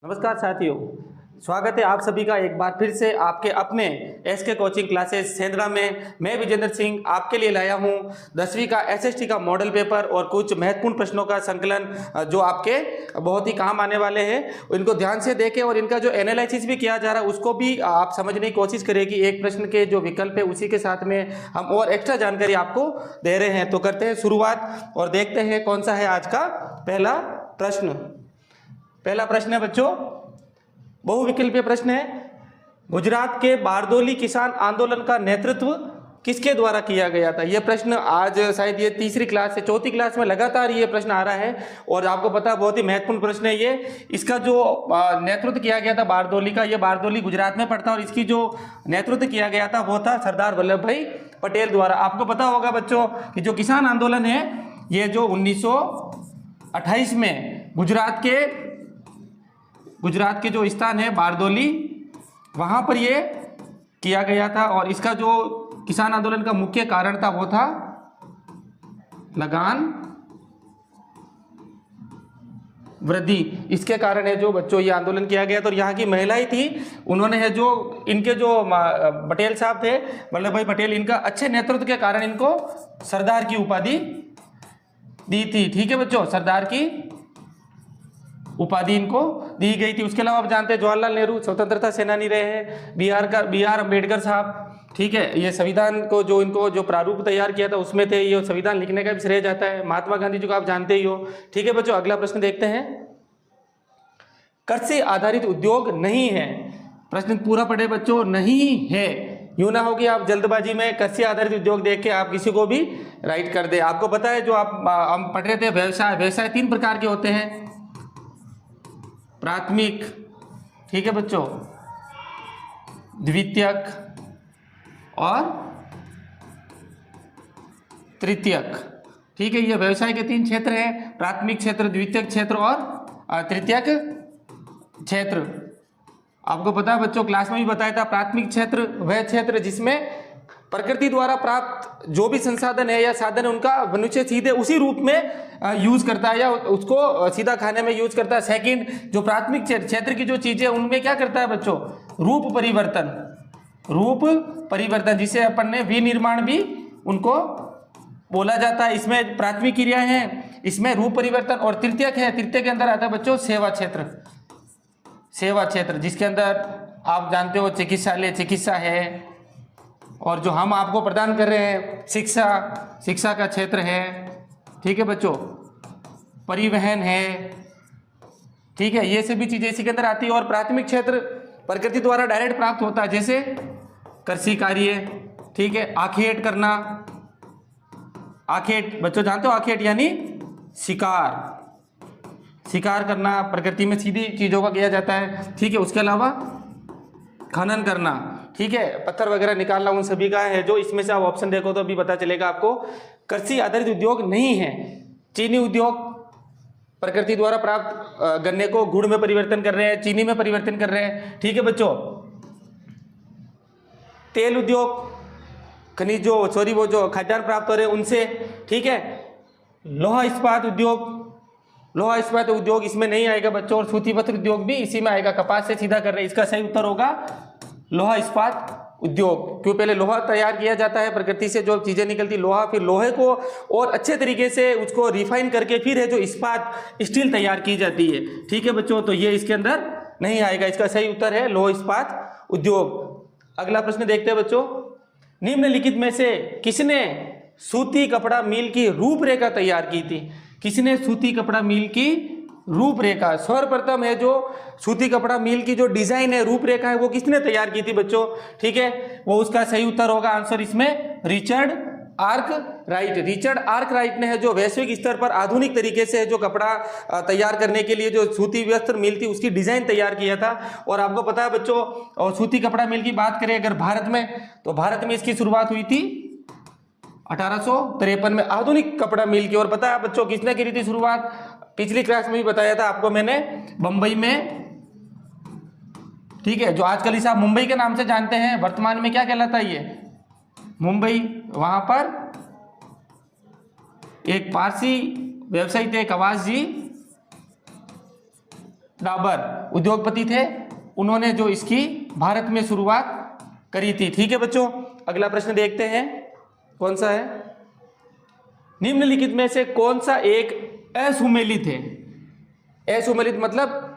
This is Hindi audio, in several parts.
नमस्कार साथियों, स्वागत है आप सभी का एक बार फिर से आपके अपने एसके कोचिंग क्लासेस सेंद्रा में। मैं विजेंद्र सिंह आपके लिए लाया हूं 10वीं का एसएसटी का मॉडल पेपर और कुछ महत्वपूर्ण प्रश्नों का संकलन जो आपके बहुत ही काम आने वाले हैं। इनको ध्यान से देखें और इनका जो एनालिसिस भी किया जा रहा है उसको भी आप समझने की कोशिश करेगी। एक प्रश्न के जो विकल्प है उसी के साथ में हम और एक्स्ट्रा जानकारी आपको दे रहे हैं। तो करते हैं शुरुआत और देखते हैं कौन सा है आज का पहला प्रश्न। पहला प्रश्न है बच्चों, बहुविकल्पीय प्रश्न है। गुजरात के बारदोली किसान आंदोलन का नेतृत्व किसके द्वारा किया गया था? यह प्रश्न आज शायद ये तीसरी क्लास से चौथी क्लास में लगातार ये प्रश्न आ रहा है और आपको पता बहुत ही महत्वपूर्ण प्रश्न है ये। इसका जो नेतृत्व किया गया था बारदोली का, ये बारदोली गुजरात में पड़ता है और इसकी जो नेतृत्व किया गया था वो था सरदार वल्लभ भाई पटेल द्वारा। आपको पता होगा बच्चों कि जो किसान आंदोलन है ये जो 1928 में गुजरात के जो स्थान है बारदोली वहाँ पर ये किया गया था और इसका जो किसान आंदोलन का मुख्य कारण था वो था लगान वृद्धि। इसके कारण है जो बच्चों ये आंदोलन किया गया। तो यहाँ की महिलाएं थी, उन्होंने है जो इनके जो पटेल साहब थे वल्लभ भाई पटेल, इनका अच्छे नेतृत्व के कारण इनको सरदार की उपाधि दी थी। ठीक है बच्चों, सरदार की उपाधि इनको दी गई थी। उसके अलावा आप जानते हैं जवाहरलाल नेहरू स्वतंत्रता सेनानी रहे हैं। बी आर अम्बेडकर साहब, ठीक है, ये संविधान को जो इनको जो प्रारूप तैयार किया था उसमें थे। ये संविधान लिखने का भी श्रेय जाता है महात्मा गांधी जी को, आप जानते ही हो। ठीक है बच्चों, अगला प्रश्न देखते हैं। कृषि आधारित उद्योग नहीं है। प्रश्न पूरा पढ़े बच्चों, नहीं है। यूं ना हो कि आप जल्दबाजी में कृषि आधारित उद्योग देख के आप किसी को भी राइट कर दे। आपको पता है जो हम पढ़ रहे थे व्यवसाय 3 प्रकार के होते हैं। प्राथमिक, ठीक है बच्चों, द्वितीयक और तृतीयक। ठीक है, ये व्यवसाय के 3 क्षेत्र हैं, प्राथमिक क्षेत्र, द्वितीयक क्षेत्र और तृतीयक क्षेत्र। आपको पता है बच्चों, क्लास में भी बताया था, प्राथमिक क्षेत्र वह क्षेत्र जिसमें प्रकृति द्वारा प्राप्त जो भी संसाधन है या साधन है उनका मनुष्य सीधे उसी रूप में यूज करता है या उसको सीधा खाने में यूज करता है। सेकंड, जो प्राथमिक क्षेत्र की जो चीजें उनमें क्या करता है बच्चों, रूप परिवर्तन जिसे अपन ने विनिर्माण भी उनको बोला जाता है। इसमें प्राथमिक क्रियाएं हैं, इसमें रूप परिवर्तन। और तृतीयक है, तृतीय के अंदर आता है बच्चों सेवा क्षेत्र जिसके अंदर आप जानते हो चिकित्सा है और जो हम आपको प्रदान कर रहे हैं शिक्षा का क्षेत्र है। ठीक है बच्चों, परिवहन है। ठीक है, ये सभी चीजें इसी के अंदर आती है। और प्राथमिक क्षेत्र प्रकृति द्वारा डायरेक्ट प्राप्त होता है, जैसे कृषि कार्य, ठीक है, आखेट करना। आखेट बच्चों जानते हो, आखेट यानी शिकार करना प्रकृति में सीधी चीजों का किया जाता है। ठीक है, उसके अलावा खनन करना, ठीक है, पत्थर वगैरह निकालना, उन सभी का है। जो इसमें से आप ऑप्शन देखो तो अभी पता चलेगा आपको। कृषि आधारित उद्योग नहीं है। चीनी उद्योग प्रकृति द्वारा प्राप्त गन्ने को गुड़ में परिवर्तन कर रहे हैं, चीनी में परिवर्तन कर रहे हैं। ठीक है बच्चों, तेल उद्योग वो जो खाद्यान्न प्राप्त हो रहे हैं उनसे। ठीक है, लोहा इस्पात उद्योग इसमें नहीं आएगा बच्चों। और सूती वस्त्र उद्योग भी इसी में आएगा, कपास से सीधा कर रहे हैं। इसका सही उत्तर होगा लोहा इस्पात उद्योग। क्यों, पहले लोहा तैयार किया जाता है, प्रकृति से जो चीजें निकलती लोहा, फिर लोहे को और अच्छे तरीके से उसको रिफाइन करके फिर है जो इस्पात स्टील तैयार की जाती है। ठीक है बच्चों, तो ये इसके अंदर नहीं आएगा। इसका सही उत्तर है लोहा इस्पात उद्योग। अगला प्रश्न देखते हैं बच्चों। निम्नलिखित में से किसने सूती कपड़ा मिल की रूपरेखा तैयार की थी? किसने सूती कपड़ा मिल की रूपरेखा, सर्वप्रथम है जो सूती कपड़ा मिल की जो डिजाइन है, रूपरेखा है, वो किसने तैयार की थी बच्चों? ठीक है, वो उसका सही उत्तर होगा आंसर इसमें रिचर्ड आर्कराइट ने है जो वैश्विक स्तर पर आधुनिक तरीके से जो कपड़ा तैयार करने के लिए जो सूती वस्त्र मिल थी उसकी डिजाइन तैयार किया था। और आपको पता है बच्चों, और सूती कपड़ा मिल की बात करें अगर भारत में, तो भारत में इसकी शुरुआत हुई थी 1853 में आधुनिक कपड़ा मिल की। और पता है बच्चों किसने करी थी शुरुआत? पिछली क्लास में भी बताया था आपको मैंने, बंबई में। ठीक है, जो आजकल इसे आप मुंबई के नाम से जानते हैं, वर्तमान में क्या कहलाता है ये? मुंबई। वहां पर एक पारसी व्यवसायी थे कवास जी डाबर उद्योगपति थे, उन्होंने जो इसकी भारत में शुरुआत करी थी। ठीक है बच्चों, अगला प्रश्न देखते हैं कौन सा है। निम्नलिखित में से कौन सा एक असुमेलित है? असुमेलित मतलब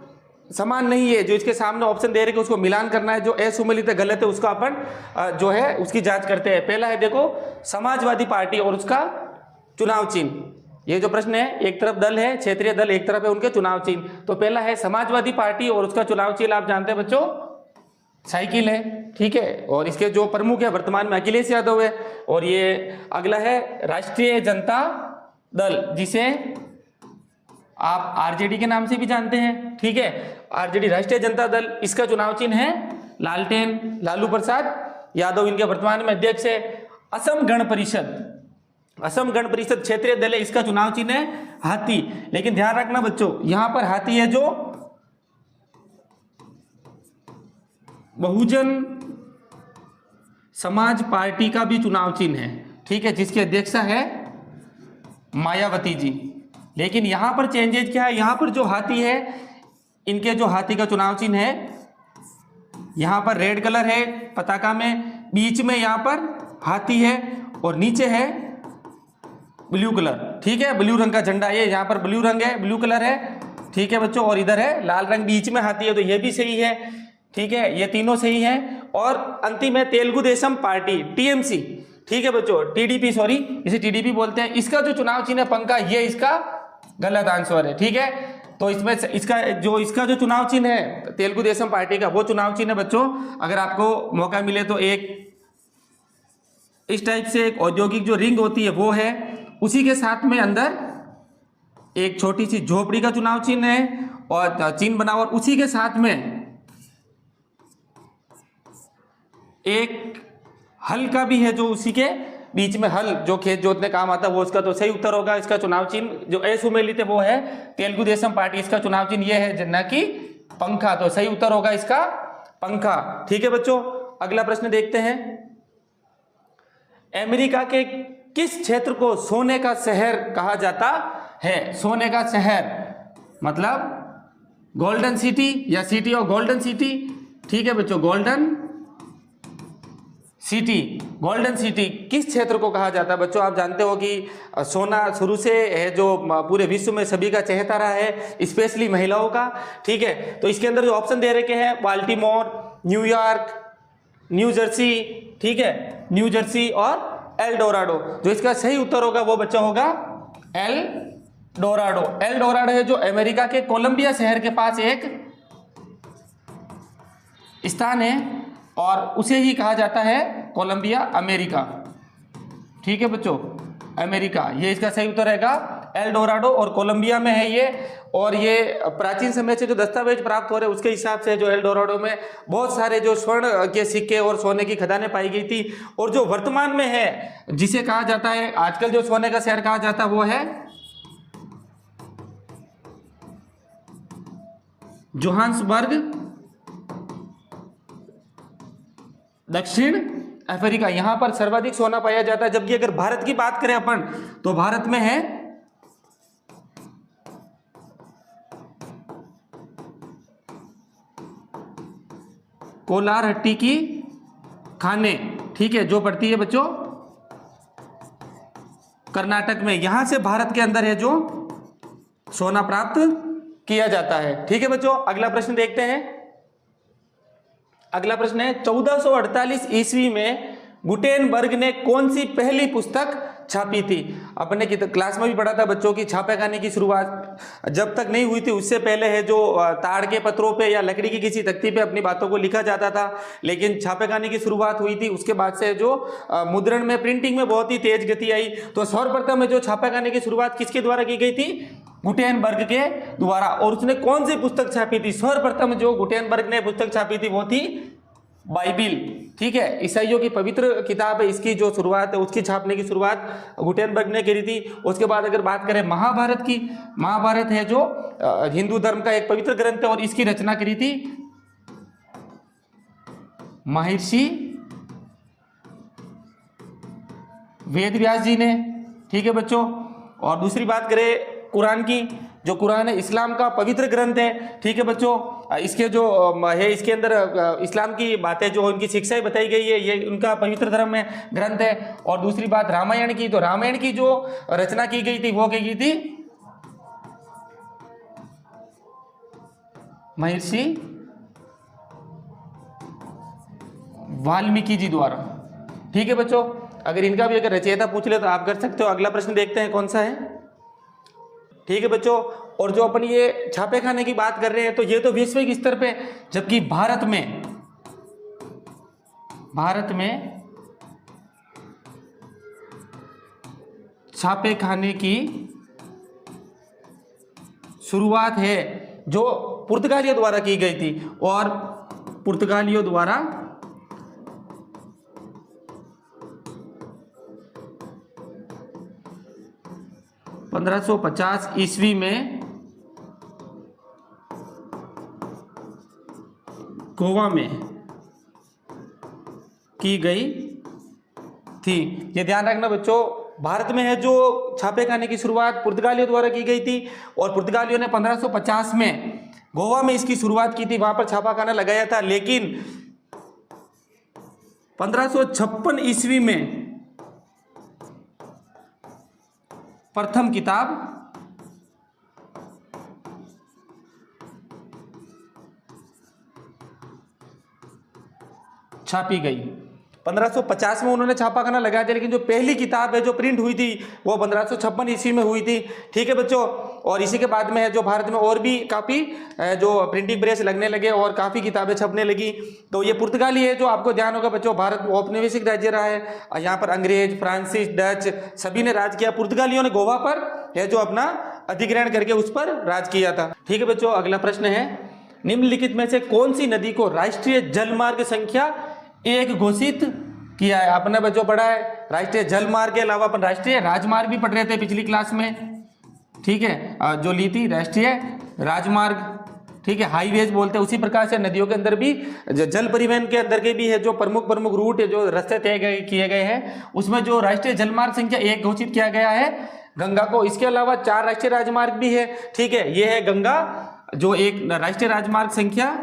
समान नहीं है, जो इसके सामने ऑप्शन दे रहे हैं उसको मिलान करना है, जो असुमेलित है गलत है उसका अपन जो है उसकी जांच करते हैं। पहला है देखो समाजवादी पार्टी और उसका चुनाव चिन्ह। ये जो प्रश्न है, एक तरफ दल है क्षेत्रीय दल, एक तरफ है उनके चुनाव चिन्ह। तो पहला है समाजवादी पार्टी और उसका चुनाव चिन्ह आप जानते हैं बच्चों साइकिल है। ठीक है, और इसके जो प्रमुख है वर्तमान में अखिलेश यादव है। और ये अगला है राष्ट्रीय जनता दल, जिसे आप आरजेडी के नाम से भी जानते हैं। ठीक है, आरजेडी राष्ट्रीय जनता दल, इसका चुनाव चिन्ह है लालटेन, लालू प्रसाद यादव इनके वर्तमान में अध्यक्ष है। असम गण परिषद, असम गण परिषद क्षेत्रीय दल है, इसका चुनाव चिन्ह है हाथी। लेकिन ध्यान रखना बच्चों, यहां पर हाथी है जो बहुजन समाज पार्टी का भी चुनाव चिन्ह है। ठीक है, जिसकी अध्यक्षा है मायावती जी। लेकिन यहां पर चेंजेज क्या है, यहां पर जो हाथी है, इनके जो हाथी का चुनाव चिन्ह है, यहां पर रेड कलर है पताका में, बीच में यहां पर हाथी है और नीचे है ब्लू कलर। ठीक है, ब्लू रंग का झंडा, ये यहां पर ब्लू रंग है, ब्लू कलर है। ठीक है बच्चों, और इधर है लाल रंग, बीच में हाथी है, तो ये भी सही है। ठीक है, ये तीनों सही है। और अंतिम है तेलुगु देशम पार्टी, टीएमसी। ठीक है बच्चों, टीडीपी, सॉरी इसे टीडीपी बोलते हैं। इसका जो चुनाव चिन्ह है पंखा, ये इसका गलत आंसर है। ठीक है, तो इसमें इसका जो चुनाव चिन्ह है तेलुगु देशम पार्टी का, वो चुनाव चिन्ह है बच्चों। अगर आपको मौका मिले तो एक इस टाइप से एक औद्योगिक जो रिंग होती है वो है, उसी के साथ में अंदर एक छोटी सी झोपड़ी का चुनाव चिन्ह है और चिन्ह बना, और उसी के साथ में एक हल का भी है जो उसी के बीच में, हल जो खेत जोतने काम आता है वो उसका। तो सही उत्तर होगा इसका चुनाव चिन्ह जो असुमेलित है वो है तेलुगु देशम पार्टी, इसका चुनाव चिन्ह ये है न कि पंखा। तो सही उत्तर होगा इसका पंखा। ठीक है बच्चों, अगला प्रश्न देखते हैं। अमेरिका के किस क्षेत्र को सोने का शहर कहा जाता है? सोने का शहर मतलब गोल्डन सिटी या सिटी ऑफ गोल्डन सिटी। ठीक है बच्चों, गोल्डन सिटी, गोल्डन सिटी किस क्षेत्र को कहा जाता है? बच्चों आप जानते हो कि सोना शुरू से है जो पूरे विश्व में सभी का चहेता रहा है, स्पेशली महिलाओं का। ठीक है, तो इसके अंदर जो ऑप्शन दे रखे हैं बाल्टीमोर, न्यूयॉर्क, न्यू जर्सी, ठीक है, न्यू जर्सी और एल डोराडो। जो इसका सही उत्तर होगा वो बच्चा होगा एल डोराडो। एल डोराडो है जो अमेरिका के कोलंबिया शहर के पास एक स्थान है और उसे ही कहा जाता है कोलंबिया अमेरिका। ठीक है बच्चों, अमेरिका, ये इसका सही उत्तर रहेगा एल डोराडो, और कोलंबिया में है ये। और ये प्राचीन समय से जो दस्तावेज प्राप्त हो रहे हैं उसके हिसाब से जो एल डोराडो में बहुत सारे जो स्वर्ण के सिक्के और सोने की खदानें पाई गई थी। और जो वर्तमान में है जिसे कहा जाता है आजकल जो सोने का शहर कहा जाता है वो है जोहान्सबर्ग, दक्षिण अफ्रीका। यहां पर सर्वाधिक सोना पाया जाता है। जबकि अगर भारत की बात करें अपन तो भारत में है कोलारहट्टी की खानें। ठीक है, जो पड़ती है बच्चों कर्नाटक में। यहां से भारत के अंदर है जो सोना प्राप्त किया जाता है। ठीक है बच्चों, अगला प्रश्न देखते हैं। अगला प्रश्न है 1448 ईस्वी में गुटेनबर्ग ने कौन सी पहली पुस्तक छापी थी? अपने की क्लास में भी पढ़ा था बच्चों की छापेखानी की शुरुआत जब तक नहीं हुई थी उससे पहले है जो ताड़ के पत्रों पे या लकड़ी की किसी तख्ती पे अपनी बातों को लिखा जाता था। लेकिन छापेखानी की शुरुआत हुई थी उसके बाद से जो मुद्रण में प्रिंटिंग में बहुत ही तेज गति आई। तो सर्वप्रथम में जो छापेखानी की शुरुआत किसके द्वारा की गई थी? गुटेनबर्ग के द्वारा। और उसने कौन सी पुस्तक छापी थी? सर्वप्रथम जो गुटेनबर्ग ने पुस्तक छापी थी वो थी बाइबिल। ठीक है, ईसाइयों की पवित्र किताब है, इसकी जो शुरुआत है उसकी छापने की शुरुआत गुटेनबर्ग ने करी थी। उसके बाद अगर बात करें महाभारत की, महाभारत है जो हिंदू धर्म का एक पवित्र ग्रंथ है और इसकी रचना करी थी महर्षि वेदव्यास जी ने। ठीक है बच्चों, और दूसरी बात करें कुरान की, जो कुरान है इस्लाम का पवित्र ग्रंथ है, ठीक है बच्चों। इसके जो है इसके अंदर इस्लाम की बातें जो उनकी शिक्षाएं बताई गई है, ये उनका पवित्र धर्म में ग्रंथ है। और दूसरी बात रामायण की, तो रामायण की जो रचना की गई थी वो की गई थी महर्षि वाल्मीकि जी द्वारा, ठीक है बच्चों। अगर इनका भी अगर रचयिता पूछ ले तो आप कर सकते हो। अगला प्रश्न देखते हैं कौन सा है, ठीक है बच्चों। और जो अपन ये छापे खाने की बात कर रहे हैं तो ये तो वैश्विक स्तर पे, जबकि भारत में छापे खाने की शुरुआत है जो पुर्तगालियों द्वारा की गई थी, और पुर्तगालियों द्वारा 1550 ईस्वी में गोवा में की गई थी। ये ध्यान रखना बच्चों, भारत में है जो छापे खाने की शुरुआत पुर्तगालियों द्वारा की गई थी, और पुर्तगालियों ने 1550 में गोवा में इसकी शुरुआत की थी, वहां पर छापा खाना लगाया था। लेकिन 1556 ईस्वी में प्रथम किताब छापी गई। 1550 में उन्होंने छापाखाना लगाया था, लेकिन जो पहली किताब है जो प्रिंट हुई थी वो 1556 ईस्वी में हुई थी, ठीक है बच्चों। और इसी के बाद में है जो भारत में और भी काफ़ी जो प्रिंटिंग प्रेस लगने लगे और काफ़ी किताबें छपने लगी। तो ये पुर्तगाली है जो आपको ध्यान होगा बच्चों, भारत औपनिवेशिक राज्य रहा है, यहाँ पर अंग्रेज, फ्रांसीस, डच सभी ने राज किया। पुर्तगालियों ने गोवा पर है जो अपना अधिग्रहण करके उस पर राज किया था, ठीक है बच्चों। अगला प्रश्न है, निम्नलिखित में से कौन सी नदी को राष्ट्रीय जलमार्ग संख्या 1 घोषित किया है? आपने बच्चों पढ़ा है राष्ट्रीय जलमार्ग के अलावा अपन राष्ट्रीय राजमार्ग भी पढ़ रहे थे पिछली क्लास में, ठीक है, जो ली थी राष्ट्रीय राजमार्ग, ठीक है, हाईवेज बोलते हैं। उसी प्रकार से नदियों के अंदर भी जल परिवहन के अंदर के भी है जो प्रमुख रूट है, जो रास्ते तय किए गए हैं, उसमें जो राष्ट्रीय जलमार्ग संख्या 1 घोषित किया गया है गंगा को। इसके अलावा 4 राष्ट्रीय राजमार्ग भी है, ठीक है, ये है गंगा जो एक राष्ट्रीय राजमार्ग संख्या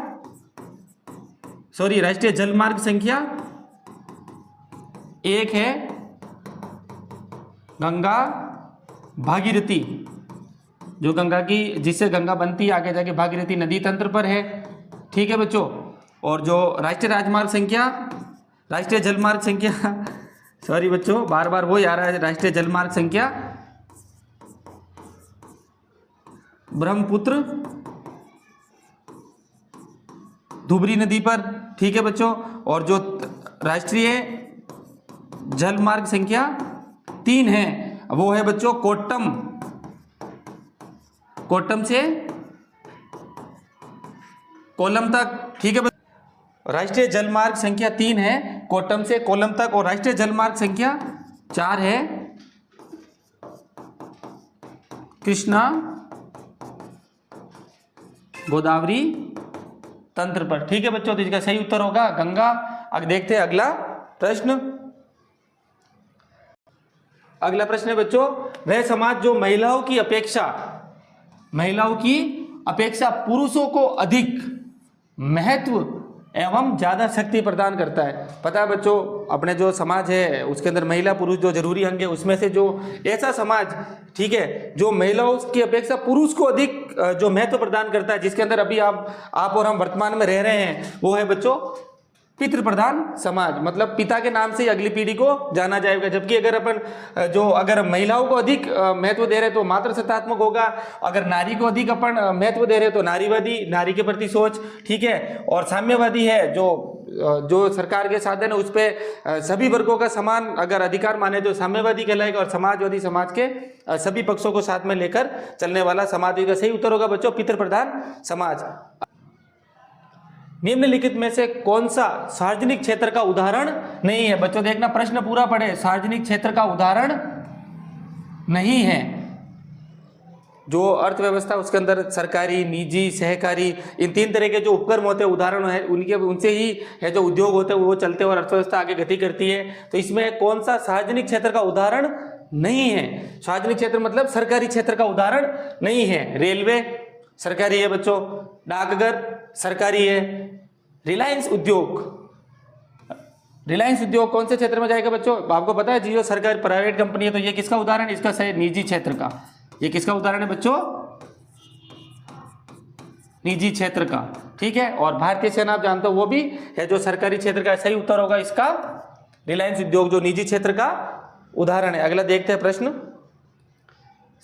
राष्ट्रीय जलमार्ग संख्या 1 है गंगा भागीरथी, जो गंगा की जिससे गंगा बनती है आगे जाके भागीरथी नदी तंत्र पर है, ठीक है बच्चों। और जो राष्ट्रीय राजमार्ग संख्या राष्ट्रीय जलमार्ग संख्या सॉरी बच्चों बार बार वो आ रहा है, राष्ट्रीय जलमार्ग संख्या ब्रह्मपुत्र धुबरी नदी पर, ठीक है बच्चों। और जो राष्ट्रीय जलमार्ग संख्या 3 है वो है बच्चों कोट्टम से कोल्लम तक, ठीक है बच्चों। राष्ट्रीय जलमार्ग संख्या 3 है कोट्टम से कोल्लम तक, और राष्ट्रीय जलमार्ग संख्या 4 है कृष्णा गोदावरी तंत्र पर, ठीक है बच्चों। तो इसका सही उत्तर होगा गंगा। अब देखते हैं अगला प्रश्न। अगला प्रश्न है बच्चों, वह समाज जो महिलाओं की अपेक्षा पुरुषों को अधिक महत्व एवं ज्यादा शक्ति प्रदान करता है। पता है बच्चों, अपने जो समाज है उसके अंदर महिला पुरुष जो जरूरी अंग है, उसमें से जो ऐसा समाज, ठीक है, जो महिलाओं की अपेक्षा पुरुष को अधिक जो महत्व प्रदान करता है, जिसके अंदर अभी आप और हम वर्तमान में रह रहे हैं, वो है बच्चों पितृ प्रधान समाज। मतलब पिता के नाम से ही अगली पीढ़ी को जाना जाएगा। जबकि अगर अपन अगर महिलाओं को अधिक महत्व दे रहे तो मातृसत्तात्मक होगा, अगर नारी को अधिक अपन महत्व दे रहे तो नारीवादी, नारी के प्रति सोच, ठीक है। और साम्यवादी है जो सरकार के साधन है उस पर सभी वर्गों का समान अगर अधिकार माने तो साम्यवादी कहलाएगा, और समाजवादी समाज के सभी पक्षों को साथ में लेकर चलने वाला समाजवादी का सही उत्तर होगा बच्चों पितृ प्रधान समाज। निम्नलिखित में से कौन सा सार्वजनिक क्षेत्र का उदाहरण नहीं है? बच्चों देखना प्रश्न पूरा पढ़े, सार्वजनिक क्षेत्र का उदाहरण नहीं है। जो अर्थव्यवस्था उसके अंदर सरकारी, निजी, सहकारी, इन 3 तरह के जो उपक्रम होते हैं उदाहरण है उनसे ही है जो उद्योग होते हैं वो चलते हैं और अर्थव्यवस्था आगे गति करती है। तो इसमें कौन सा सार्वजनिक क्षेत्र का उदाहरण नहीं है। सार्वजनिक क्षेत्र मतलब सरकारी क्षेत्र का उदाहरण नहीं है। रेलवे सरकारी है बच्चों, डाकघर सरकारी है, रिलायंस उद्योग, रिलायंस उद्योग कौन से क्षेत्र में जाएगा बच्चों? आपको पता है जियो सरकारी प्राइवेट कंपनी है, तो ये किसका उदाहरण है? इसका सही निजी क्षेत्र का। ये किसका उदाहरण है बच्चों? निजी क्षेत्र का। ठीक है, और भारतीय सेना आप जानते हो वो भी है जो सरकारी क्षेत्र का। सही उत्तर होगा इसका रिलायंस उद्योग, जो निजी क्षेत्र का उदाहरण है। अगला देखते हैं प्रश्न।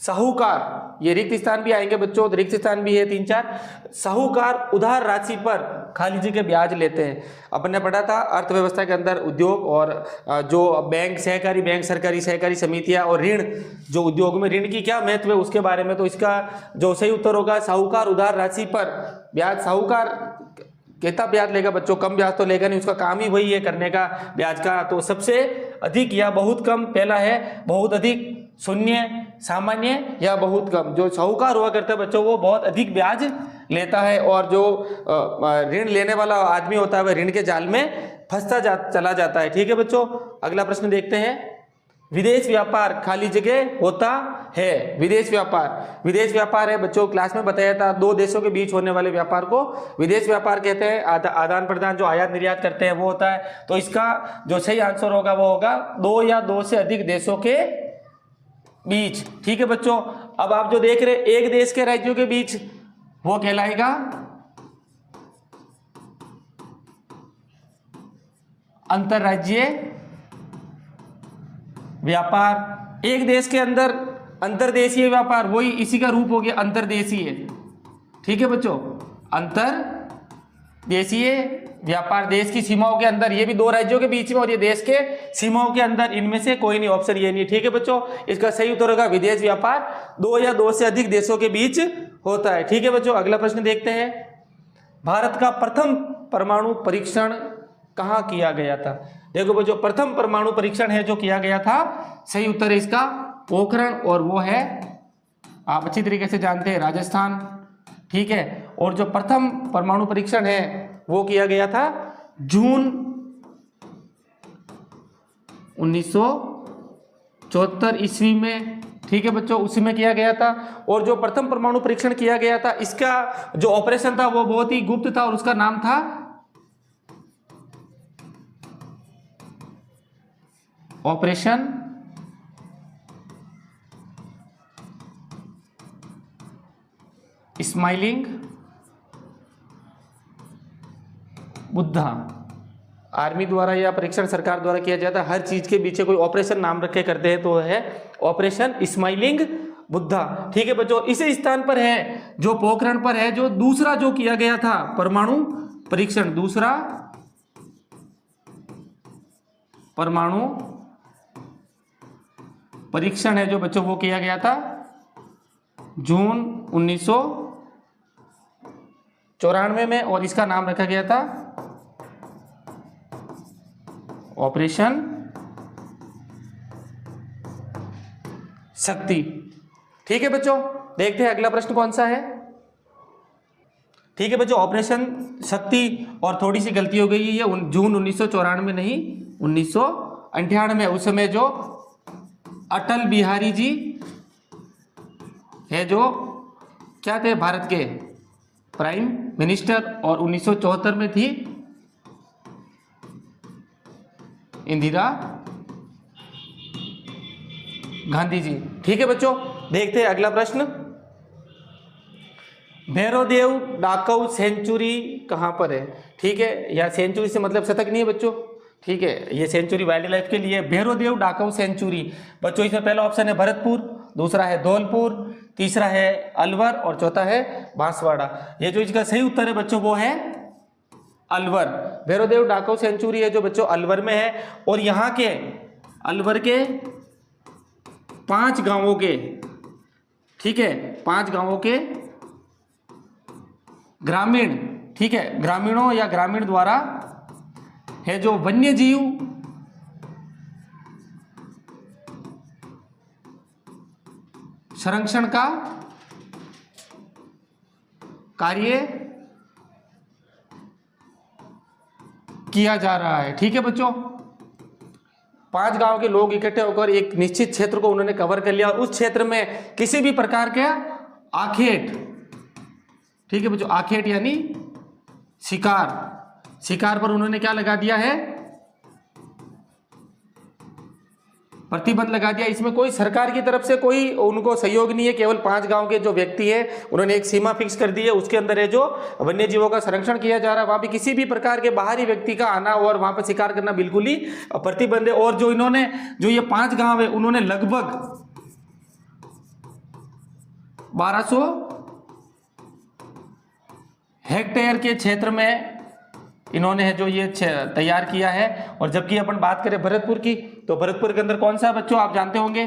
साहूकार, ये रिक्त स्थान भी आएंगे बच्चों, तो रिक्त स्थान भी है 3-4। साहूकार उधार राशि पर खाली जगह ब्याज लेते हैं। अपन ने पढ़ा था अर्थव्यवस्था के अंदर उद्योग और जो बैंक, सहकारी बैंक, सरकारी सहकारी समितियां और ऋण, जो उद्योग में ऋण की क्या महत्व है उसके बारे में। तो इसका जो सही उत्तर होगा साहूकार उधार राशि पर ब्याज। साहूकार कितना ब्याज लेगा बच्चों? कम ब्याज तो लेगा नहीं, उसका काम ही वही है करने का ब्याज का। तो सबसे अधिक या बहुत कम, पहला है बहुत अधिक, शून्य, सामान्य या बहुत कम। जो साहूकार हुआ करता है बच्चों वो बहुत अधिक ब्याज लेता है, और जो ऋण लेने वाला आदमी होता है वह ऋण के जाल में फंसता चला जाता है। ठीक है बच्चों, अगला प्रश्न देखते हैं। विदेश व्यापार खाली जगह होता है। विदेश व्यापार, विदेश व्यापार है बच्चों, क्लास में बताया था, दो देशों के बीच होने वाले व्यापार को विदेश व्यापार कहते हैं। आदान प्रदान जो आयात निर्यात करते हैं वो होता है। तो इसका जो सही आंसर होगा वो होगा दो या दो से अधिक देशों के बीच। ठीक है बच्चों, अब आप जो देख रहे हैं एक देश के राज्यों के बीच, वो कहलाएगा अंतरराज्यीय व्यापार। एक देश के अंदर अंतर्देशीय व्यापार, वही इसी का रूप हो गया अंतर्देशीय। ठीक है बच्चों, अंतर्देशीय व्यापार देश की सीमाओं के अंदर, ये भी दो राज्यों के बीच में और ये देश के सीमाओं के अंदर, इनमें से कोई नहीं, ऑप्शन ये नहीं। ठीक है बच्चों, इसका सही उत्तर होगा विदेश व्यापार दो या दो से अधिक देशों के बीच होता है। ठीक है बच्चों, अगला प्रश्न देखते हैं। भारत का प्रथम परमाणु परीक्षण कहाँ किया गया था? देखो बच्चों, प्रथम परमाणु परीक्षण है जो किया गया था, सही उत्तर है इसका पोखरण, और वो है आप अच्छी तरीके से जानते हैं राजस्थान। ठीक है, और जो प्रथम परमाणु परीक्षण है वो किया गया था जून 1974 ईस्वी में। ठीक है बच्चों, उसी में किया गया था। और जो प्रथम परमाणु परीक्षण किया गया था, इसका जो ऑपरेशन था वो बहुत ही गुप्त था और उसका नाम था ऑपरेशन स्माइलिंग बुद्धा। आर्मी द्वारा या परीक्षण सरकार द्वारा किया जाता है। हर चीज के पीछे कोई ऑपरेशन नाम रखे करते हैं, तो है ऑपरेशन स्माइलिंग बुद्धा। ठीक है बच्चों, इसी स्थान पर है जो पोखरण पर है, जो दूसरा जो किया गया था परमाणु परीक्षण, दूसरा परमाणु परीक्षण है जो बच्चों वो किया गया था जून 1994 में, और इसका नाम रखा गया था ऑपरेशन शक्ति। ठीक है बच्चों, देखते हैं अगला प्रश्न कौन सा है। ठीक है बच्चों, ऑपरेशन शक्ति, और थोड़ी सी गलती हो गई है, ये जून 1994 में नहीं 1998 उस समय जो अटल बिहारी जी है जो क्या थे भारत के प्राइम मिनिस्टर, और 1974 में थी इंदिरा गांधी जी। ठीक है बच्चों, देखते हैं अगला प्रश्न। भैरवदेव डाकऊ सेंचुरी कहां पर है? ठीक है, या सेंचुरी से मतलब शतक नहीं है बच्चों। ठीक है, ये सेंचुरी वाइल्ड लाइफ के लिए। भैरवदेव डाकऊ सेंचुरी बच्चों, इसमें पहला ऑप्शन है भरतपुर, दूसरा है धौलपुर, तीसरा है अलवर और चौथा है बांसवाड़ा। ये जो इसका सही उत्तर है बच्चों वो है अलवर। भैरवदेव डाकऊ सेंचुरी है जो बच्चों अलवर में है, और यहाँ के अलवर के 5 गांवों के, ठीक है, 5 गांवों के ग्रामीण, ठीक है, ग्रामीणों या ग्रामीण द्वारा है जो वन्य जीव संरक्षण का कार्य किया जा रहा है। ठीक है बच्चों, 5 गांव के लोग इकट्ठे होकर एक निश्चित क्षेत्र को उन्होंने कवर कर लिया और उस क्षेत्र में किसी भी प्रकार के आखेट, ठीक है बच्चों, आखेट यानी शिकार पर उन्होंने क्या लगा दिया है, प्रतिबंध लगा दिया। इसमें कोई सरकार की तरफ से कोई उनको सहयोग नहीं है, केवल 5 गांव के जो व्यक्ति है उन्होंने एक सीमा फिक्स कर दी है, उसके अंदर है जो वन्य जीवों का संरक्षण किया जा रहा है। वहां पे किसी भी प्रकार के बाहरी व्यक्ति का आना और वहां पर शिकार करना बिल्कुल ही प्रतिबंध है। और जो इन्होंने जो ये 5 गांव है उन्होंने लगभग 1200 हेक्टेयर के क्षेत्र में इन्होंने है जो ये तैयार किया है। और जबकि अपन बात करें भरतपुर की, तो भरतपुर के अंदर कौन सा बच्चों आप जानते होंगे,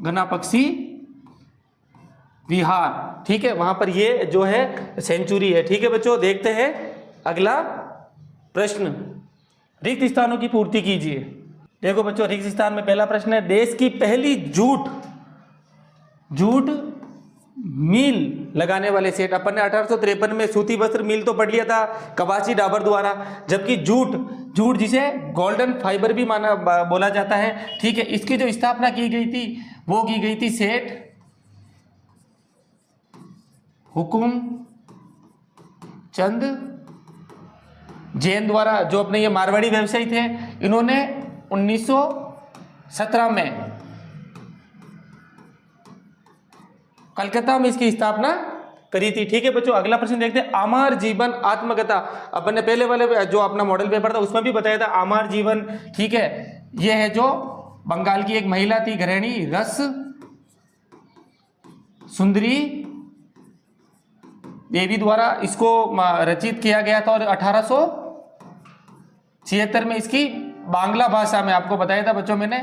घना पक्षी विहार, ठीक है, वहां पर ये जो है सेंचुरी है। ठीक है बच्चों, देखते हैं अगला प्रश्न, रिक्त स्थानों की पूर्ति कीजिए। देखो बच्चों, रिक्त स्थान में पहला प्रश्न है, देश की पहली जूट मिल लगाने वाले सेठ। अपन ने 1853 में सूती वस्त्र मिल तो पढ़ लिया था कबाची डाबर द्वारा, जबकि जूट जिसे गोल्डन फाइबर भी बोला जाता है, ठीक है, इसकी जो स्थापना की गई थी वो की गई थी सेठ हुकुम चंद जैन द्वारा, जो अपने ये मारवाड़ी व्यवसायी थे। इन्होंने 1917 में कलकत्ता में इसकी स्थापना करी थी। ठीक है बच्चों, अगला प्रश्न देखते हैं, आमार जीवन आत्मकथा। अपन ने पहले वाले जो अपना मॉडल पेपर था उसमें भी बताया था आमार जीवन, ठीक है, यह है जो बंगाल की एक महिला थी गृहिणी रस सुंदरी देवी द्वारा इसको रचित किया गया था। और 1876 में इसकी बांग्ला भाषा में, आपको बताया था बच्चों मैंने,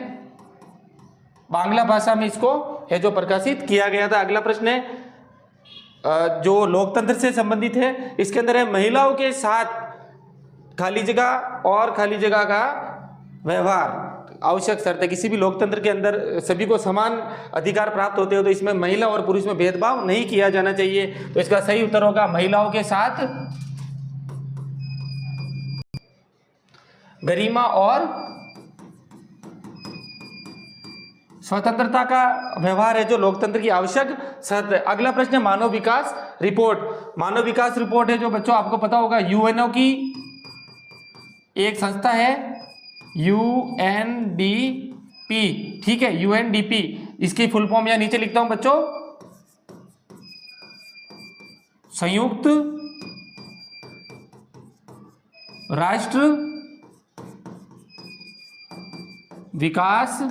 बांग्ला भाषा में इसको है जो प्रकाशित किया गया था। अगला प्रश्न है जो लोकतंत्र से संबंधित है, इसके अंदर है महिलाओं के साथ खाली जगह और खाली जगह का व्यवहार आवश्यक शर्त है। किसी भी लोकतंत्र के अंदर सभी को समान अधिकार प्राप्त होते हो, तो इसमें महिला और पुरुष में भेदभाव नहीं किया जाना चाहिए। तो इसका सही उत्तर होगा महिलाओं के साथ गरिमा और स्वतंत्रता का व्यवहार है जो लोकतंत्र की आवश्यक शर्त है। अगला प्रश्न है मानव विकास रिपोर्ट। मानव विकास रिपोर्ट है जो बच्चों आपको पता होगा यूएनओ की एक संस्था है, यूएनडीपी, ठीक है, यूएनडीपी, इसकी फुल फॉर्म यहां नीचे लिखता हूं बच्चों, संयुक्त राष्ट्र विकास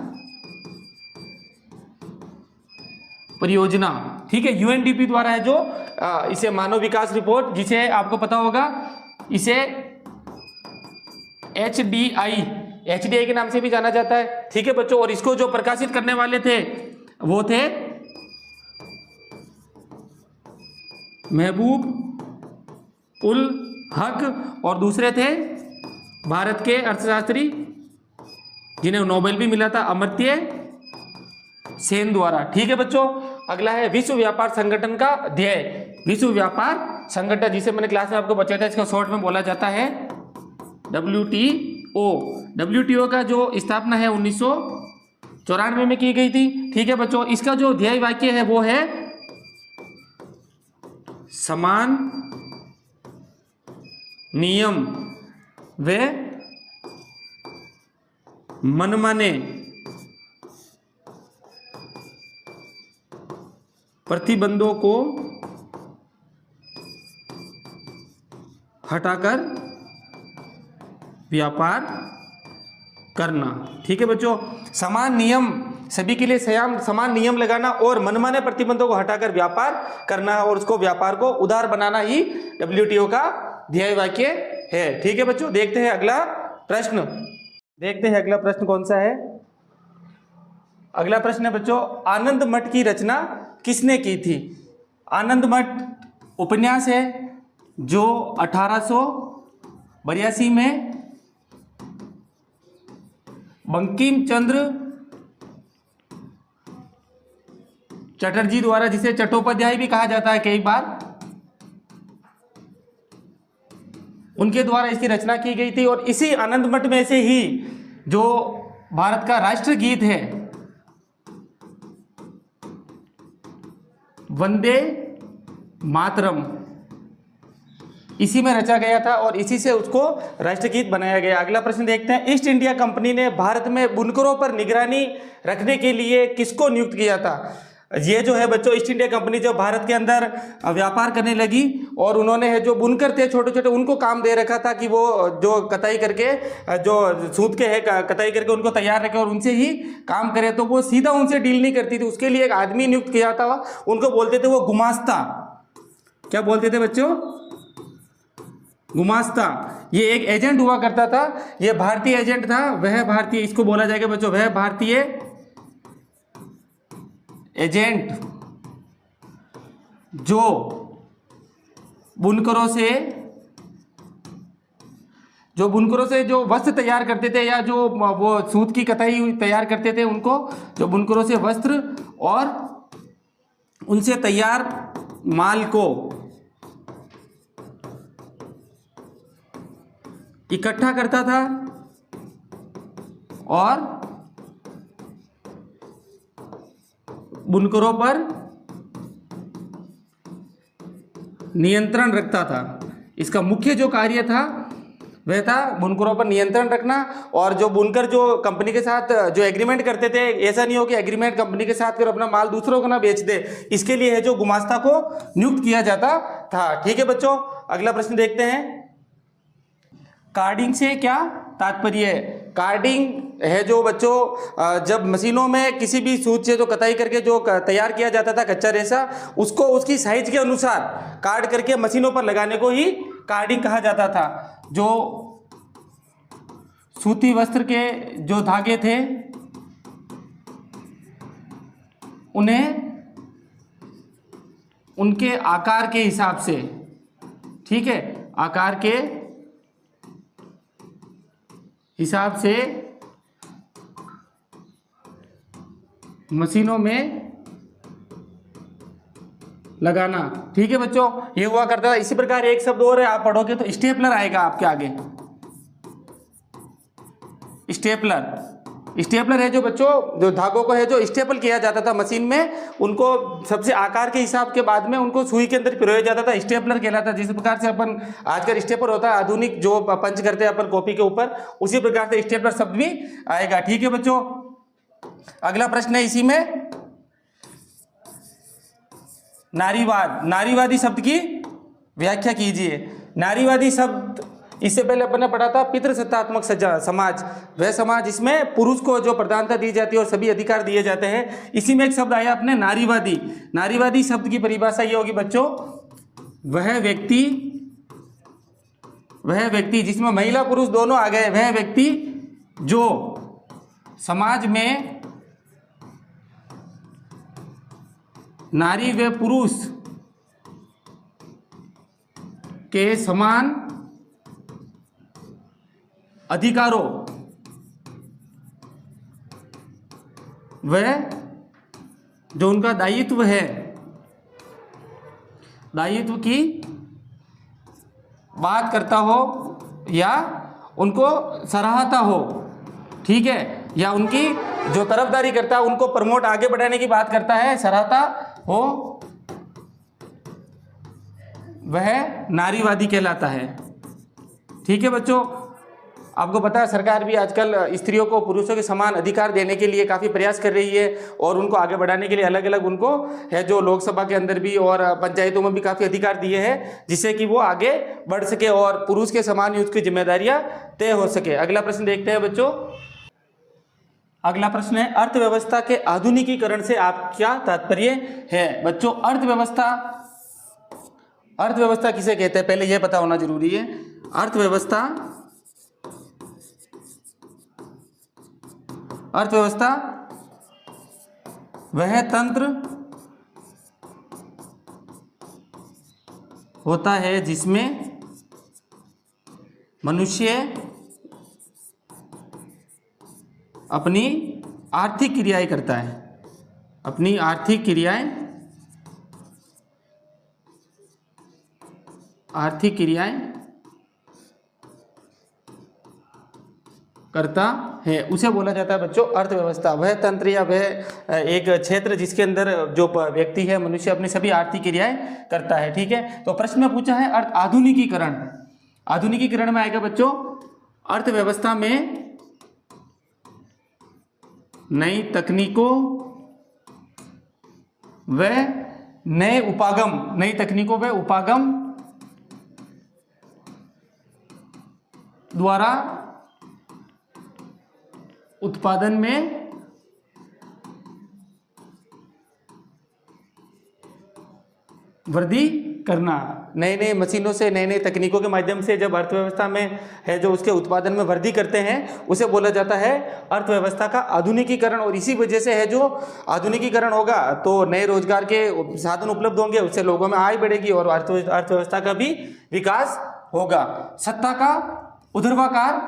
परियोजना, ठीक है, यूएनडीपी द्वारा है जो इसे मानव विकास रिपोर्ट, जिसे आपको पता होगा इसे एचडीआई के नाम से भी जाना जाता है। ठीक है बच्चों, और इसको जो प्रकाशित करने वाले थे वो थे महबूब उल हक और दूसरे थे भारत के अर्थशास्त्री जिन्हें नोबेल भी मिला था अमर्त्य सेन द्वारा। ठीक है बच्चों, अगला है विश्व व्यापार संगठन का ध्येय। विश्व व्यापार संगठन जिसे मैंने क्लास में आपको बताया था, इसका शॉर्ट में बोला जाता है WTO। WTO का जो स्थापना है 1994 में की गई थी। ठीक है बच्चों, इसका जो ध्येय वाक्य है वो है समान नियम व मनमाने प्रतिबंधों को हटाकर व्यापार करना। ठीक है बच्चों, समान नियम सभी के लिए समान नियम लगाना और मनमाने प्रतिबंधों को हटाकर व्यापार करना और उसको व्यापार को उदार बनाना ही WTO का ध्येय वाक्य है। ठीक है बच्चों, देखते हैं अगला प्रश्न। कौन सा है? अगला प्रश्न है बच्चों, आनंद मठ की रचना किसने की थी? आनंद मठ उपन्यास है जो 1882 में बंकिम चंद्र चटर्जी द्वारा, जिसे चट्टोपाध्याय भी कहा जाता है कई बार, उनके द्वारा इसकी रचना की गई थी। और इसी आनंद मठ में से ही जो भारत का राष्ट्रगीत है वंदे मातरम, इसी में रचा गया था और इसी से उसको राष्ट्रगीत बनाया गया। अगला प्रश्न देखते हैं, ईस्ट इंडिया कंपनी ने भारत में बुनकरों पर निगरानी रखने के लिए किसको नियुक्त किया था? ये जो है बच्चों, ईस्ट इंडिया कंपनी जो भारत के अंदर व्यापार करने लगी और उन्होंने जो बुनकर थे छोटे छोटे, उनको काम दे रखा था कि वो जो कताई करके, जो सूत के है कताई करके उनको तैयार रखे और उनसे ही काम करे। तो वो सीधा उनसे डील नहीं करती थी, उसके लिए एक आदमी नियुक्त किया था, उनको बोलते थे वो गुमास्ता। क्या बोलते थे बच्चों? गुमास्ता। ये एक एजेंट हुआ करता था, ये भारतीय एजेंट था, वह भारतीय, इसको बोला जाएगा बच्चों वह भारतीय एजेंट जो बुनकरों से जो वस्त्र तैयार करते थे या जो वो सूत की कताई तैयार करते थे, उनको जो बुनकरों से वस्त्र और उनसे तैयार माल को इकट्ठा करता था और बुनकरों पर नियंत्रण रखता था। इसका मुख्य जो कार्य था वह था बुनकरों पर नियंत्रण रखना। और जो बुनकर जो कंपनी के साथ जो एग्रीमेंट करते थे, ऐसा नहीं हो कि एग्रीमेंट कंपनी के साथ कर अपना माल दूसरों को ना बेच दे, इसके लिए है जो गुमास्ता को नियुक्त किया जाता था। ठीक है बच्चों, अगला प्रश्न देखते हैं, कार्डिंग से क्या तात्पर्य है? कार्डिंग है जो बच्चों, जब मशीनों में किसी भी सूत से जो कताई करके जो तैयार किया जाता था कच्चा रेशा, उसको उसकी साइज के अनुसार कार्ड करके मशीनों पर लगाने को ही कार्डिंग कहा जाता था। जो सूती वस्त्र के जो धागे थे उन्हें उनके आकार के हिसाब से, ठीक है, आकार के हिसाब से मशीनों में लगाना। ठीक है बच्चों, ये हुआ करता था। इसी प्रकार एक शब्द और है, आप पढ़ोगे तो स्टेपलर आएगा आपके आगे। स्टेपलर है जो बच्चों, जो धागों को है जो स्टेपल किया जाता था मशीन में, उनको सबसे आकार के हिसाब के बाद में उनको सुई के अंदर पिरोया जाता था, स्टेपलर कहलाता। जिस प्रकार से अपन आजकल स्टेपल होता है आधुनिक जो पंच करते हैं अपन कॉपी के ऊपर, उसी प्रकार से स्टेपलर शब्द भी आएगा। ठीक है बच्चों, अगला प्रश्न है इसी में, नारीवाद। नारीवादी शब्द की व्याख्या कीजिए। नारीवादी शब्द इससे पहले अपन ने पढ़ा था पितृसत्तात्मक समाज, वह समाज जिसमें पुरुष को जो प्रधानता दी जाती है और सभी अधिकार दिए जाते हैं। इसी में एक शब्द आया अपने नारीवादी। नारीवादी शब्द की परिभाषा ये होगी बच्चों, वह व्यक्ति जिसमें महिला पुरुष दोनों आ गए, वह व्यक्ति जो समाज में नारी व पुरुष के समान अधिकारों वह जो उनका दायित्व है, दायित्व की बात करता हो या उनको सराहता हो, ठीक है, या उनकी जो तरफदारी करता है, उनको प्रमोट आगे बढ़ाने की बात करता है, सराहता हो, वह नारीवादी कहलाता है। ठीक है बच्चों, आपको पता है सरकार भी आजकल स्त्रियों को पुरुषों के समान अधिकार देने के लिए काफ़ी प्रयास कर रही है और उनको आगे बढ़ाने के लिए अलग अलग उनको है जो लोकसभा के अंदर भी और पंचायतों में भी काफ़ी अधिकार दिए हैं, जिससे कि वो आगे बढ़ सके और पुरुष के समान ही उसकी जिम्मेदारियां तय हो सके। अगला प्रश्न देखते हैं बच्चों। अगला प्रश्न है, अर्थव्यवस्था के आधुनिकीकरण से आप क्या तात्पर्य है? बच्चों अर्थव्यवस्था किसे कहते हैं पहले यह पता होना जरूरी है। अर्थव्यवस्था वह तंत्र होता है जिसमें मनुष्य अपनी आर्थिक क्रियाएं करता है, अपनी आर्थिक क्रियाएं करता है उसे बोला जाता है बच्चों अर्थव्यवस्था। वह तंत्र या वह एक क्षेत्र जिसके अंदर जो व्यक्ति है, मनुष्य अपनी सभी आर्थिक क्रियाएं करता है। ठीक है, तो प्रश्न में पूछा है आधुनिकीकरण। आधुनिकीकरण में आएगा बच्चों अर्थव्यवस्था में नई तकनीकों व नए उपागम, नई तकनीकों व उपागम द्वारा उत्पादन में वृद्धि करना। नए नए मशीनों से, नए नए तकनीकों के माध्यम से जब अर्थव्यवस्था में है जो उसके उत्पादन में वृद्धि करते हैं उसे बोला जाता है अर्थव्यवस्था का आधुनिकीकरण। और इसी वजह से है जो आधुनिकीकरण होगा तो नए रोजगार के साधन उपलब्ध होंगे, उससे लोगों में आय बढ़ेगी और अर्थव्यवस्था का भी विकास होगा। सत्ता का ऊर्ध्वाकार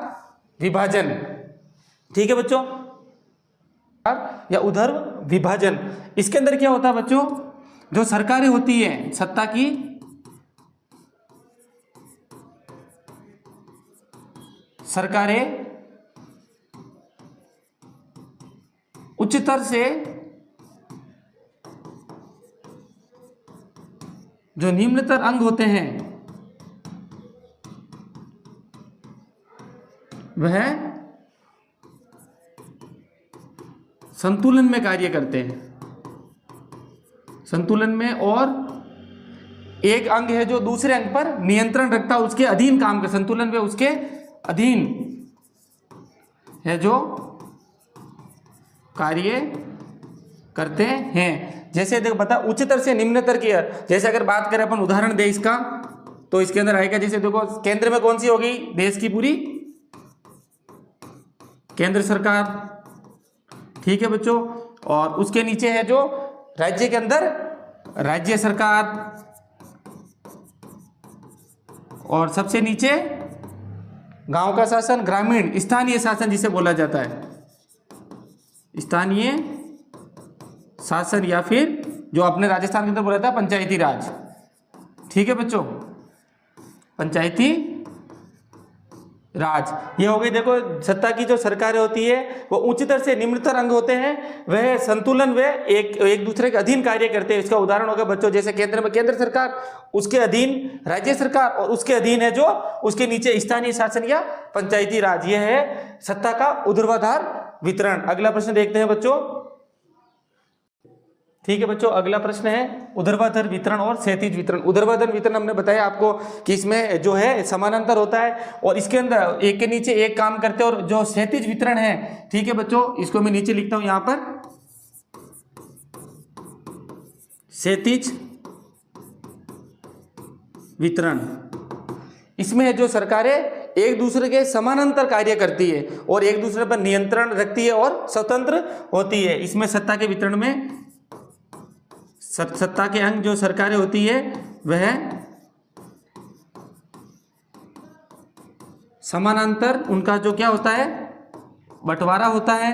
विभाजन। ठीक है बच्चों, या ऊर्ध्व विभाजन, इसके अंदर क्या होता है बच्चों, जो सरकारें होती हैं, सत्ता की सरकारें उच्चतर से जो निम्नतर अंग होते हैं वह संतुलन में कार्य करते हैं, संतुलन में, और एक अंग है जो दूसरे अंग पर नियंत्रण रखता है, उसके अधीन काम कर, संतुलन में उसके अधीन है जो कार्य करते हैं। जैसे देखो बता उच्चतर से निम्नतर की, जैसे अगर बात करें अपन उदाहरण दे इसका तो इसके अंदर आएगा, जैसे देखो केंद्र में कौन सी होगी, देश की पूरी केंद्र सरकार। ठीक है बच्चों, और उसके नीचे है जो राज्य के अंदर राज्य सरकार, और सबसे नीचे गांव का शासन, ग्रामीण स्थानीय शासन जिसे बोला जाता है, स्थानीय शासन, या फिर जो अपने राजस्थान के अंदर बोला जाता है पंचायती राज। ठीक है बच्चों, पंचायती राज। ये हो गई देखो सत्ता की जो सरकारें होती है वो उच्चतर से निम्नतर अंग होते हैं, वह संतुलन व एक दूसरे के अधीन कार्य करते हैं। इसका उदाहरण होगा बच्चों जैसे केंद्र में केंद्र सरकार, उसके अधीन राज्य सरकार, और उसके अधीन है जो उसके नीचे स्थानीय शासन या पंचायती राज। यह है सत्ता का ऊर्ध्वाधर वितरण। अगला प्रश्न देखते हैं बच्चों। ठीक है बच्चों, अगला प्रश्न है ऊर्ध्वाधर वितरण और क्षैतिज वितरण। ऊर्ध्वाधर वितरण हमने बताया आपको कि इसमें जो है समानांतर होता है और इसके अंदर एक के नीचे एक काम करते हैं, और जो क्षैतिज वितरण है, ठीक है बच्चों, इसको मैं नीचे लिखता हूं यहां पर, क्षैतिज वितरण। इसमें है जो सरकारें एक दूसरे के समानांतर कार्य करती है और एक दूसरे पर नियंत्रण रखती है और स्वतंत्र होती है। इसमें सत्ता के वितरण में सत्ता के अंग जो सरकारें होती है वह समानांतर, उनका जो क्या होता है, बंटवारा होता है।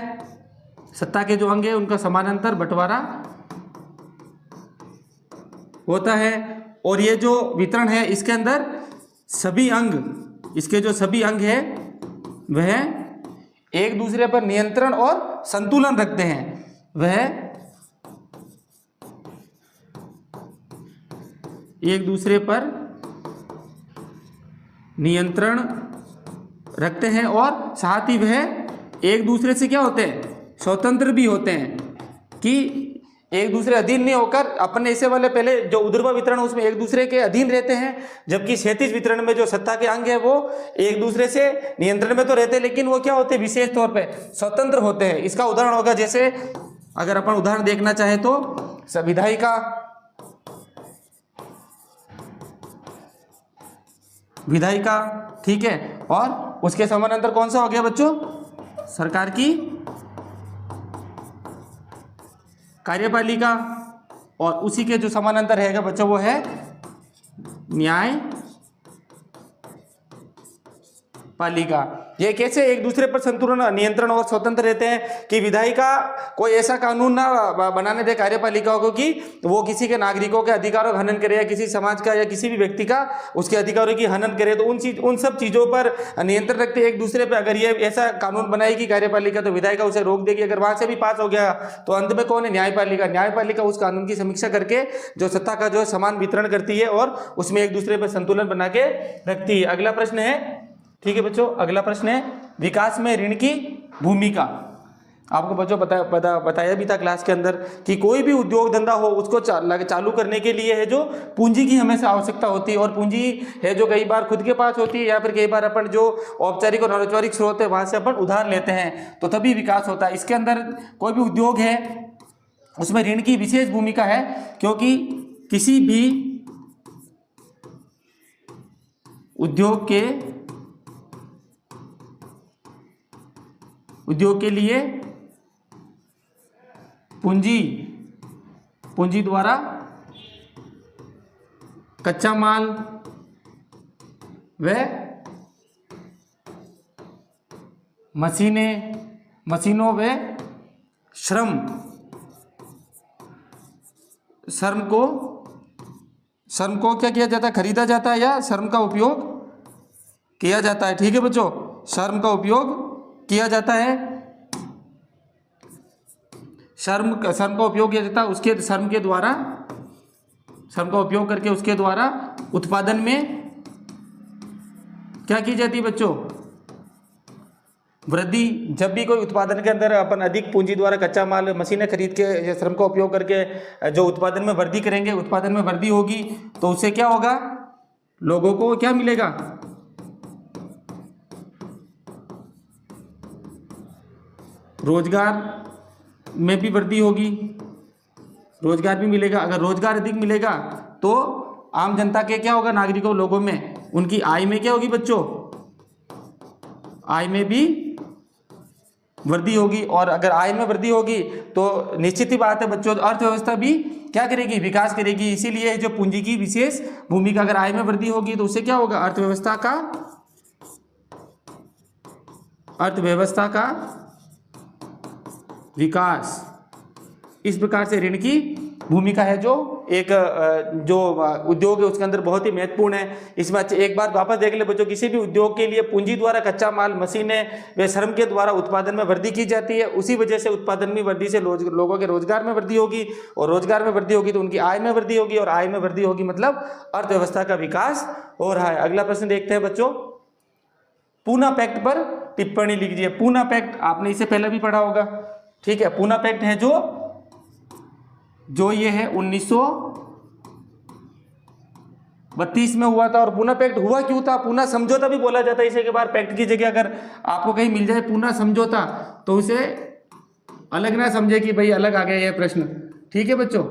सत्ता के जो अंग है उनका समानांतर बंटवारा होता है। और ये जो वितरण है इसके अंदर सभी अंग, इसके जो सभी अंग है वह एक दूसरे पर नियंत्रण और संतुलन रखते हैं। वह एक दूसरे पर नियंत्रण रखते हैं और साथ ही वह एक दूसरे से क्या होते हैं, स्वतंत्र भी होते हैं, कि एक दूसरे अधीन नहीं होकर अपने ऐसे वाले पहले जो ऊर्ध्व वितरण उसमें एक दूसरे के अधीन रहते हैं, जबकि क्षैतिज वितरण में जो सत्ता के अंग है वो एक दूसरे से नियंत्रण में तो रहते हैं लेकिन वो क्या होते हैं, विशेष तौर पे स्वतंत्र होते हैं। इसका उदाहरण होगा जैसे अगर अपन उदाहरण देखना चाहे तो विधायिका, ठीक है, और उसके समानांतर कौन सा हो गया बच्चों, सरकार की कार्यपालिका, और उसी के जो समानांतर रहेगा बच्चों वो है न्याय पालिका। ये कैसे एक दूसरे पर संतुलन, नियंत्रण और स्वतंत्र रहते हैं कि विधायिका कोई ऐसा कानून ना बनाने दे कार्यपालिका को कि वो किसी के नागरिकों के अधिकारों का हनन करे या किसी समाज का या किसी भी व्यक्ति का उसके अधिकारों की हनन करे। तो उन सब चीज़ों पर नियंत्रण रखते एक दूसरे पर। अगर ये ऐसा कानून बनाएगी कार्यपालिका तो विधायिका उसे रोक देगी। अगर वहाँ से भी पास हो गया तो अंत में कौन है? न्यायपालिका। न्यायपालिका उस कानून की समीक्षा करके जो सत्ता का जो है समान वितरण करती है और उसमें एक दूसरे पर संतुलन बना के रखती है। अगला प्रश्न है, ठीक है बच्चों, अगला प्रश्न है विकास में ऋण की भूमिका। आपको बच्चों बताया भी था क्लास के अंदर कि कोई भी उद्योग धंधा हो उसको चालू करने के लिए है जो पूंजी की हमेशा आवश्यकता होती है। और पूंजी है जो कई बार खुद के पास होती है या फिर कई बार अपन जो औपचारिक और अनौपचारिक स्रोत है वहाँ से अपन उधार लेते हैं, तो तभी विकास होता है। इसके अंदर कोई भी उद्योग है उसमें ऋण की विशेष भूमिका है, क्योंकि किसी भी उद्योग के लिए पूंजी द्वारा कच्चा माल व मशीनों व श्रम को क्या किया जाता है? खरीदा जाता है या श्रम का उपयोग किया जाता है। ठीक है बच्चों, श्रम का उपयोग किया जाता है। श्रम का उपयोग किया जाता है, उसके श्रम का उपयोग करके उसके द्वारा उत्पादन में क्या की जाती है बच्चों? वृद्धि। जब भी कोई उत्पादन के अंदर अपन अधिक पूंजी द्वारा कच्चा माल मशीनें खरीद के श्रम का उपयोग करके जो उत्पादन में वृद्धि करेंगे, उत्पादन में वृद्धि होगी तो उससे क्या होगा? लोगों को क्या मिलेगा? रोजगार में भी वृद्धि होगी, रोजगार भी मिलेगा। अगर रोजगार अधिक मिलेगा तो आम जनता के क्या होगा? नागरिकों, लोगों में उनकी आय में क्या होगी बच्चों? आय में भी वृद्धि होगी। और अगर आय में वृद्धि होगी तो निश्चित ही बात है बच्चों, अर्थव्यवस्था भी क्या करेगी? विकास करेगी। इसीलिए जो पूंजी की विशेष भूमिका, अगर आय में वृद्धि होगी तो उससे क्या होगा? अर्थव्यवस्था का विकास। इस प्रकार से ऋण की भूमिका है जो एक जो उद्योग है उसके अंदर बहुत ही महत्वपूर्ण है। इसमें एक बार वापस देख ले बच्चों, किसी भी उद्योग के लिए पूंजी द्वारा कच्चा माल, मशीनें व श्रम के द्वारा उत्पादन में वृद्धि की जाती है। उसी वजह से उत्पादन में वृद्धि से लोगों के रोजगार में वृद्धि होगी, और रोजगार में वृद्धि होगी तो उनकी आय में वृद्धि होगी, और आय में वृद्धि होगी मतलब अर्थव्यवस्था का विकास हो रहा है। अगला प्रश्न देखते हैं बच्चों, पूना पैक्ट पर टिप्पणी लिखिए। पूना पैक्ट आपने इसे पहले भी पढ़ा होगा, ठीक है। पूना पैक्ट है जो ये है 1932 में हुआ था। और पूना पैक्ट हुआ क्यों था? पूना समझौता भी बोला जाता है इसे। के बाद पैक्ट की जगह अगर आपको कहीं मिल जाए पूना समझौता तो उसे अलग ना समझे कि भाई अलग आ गया यह प्रश्न, ठीक है बच्चों।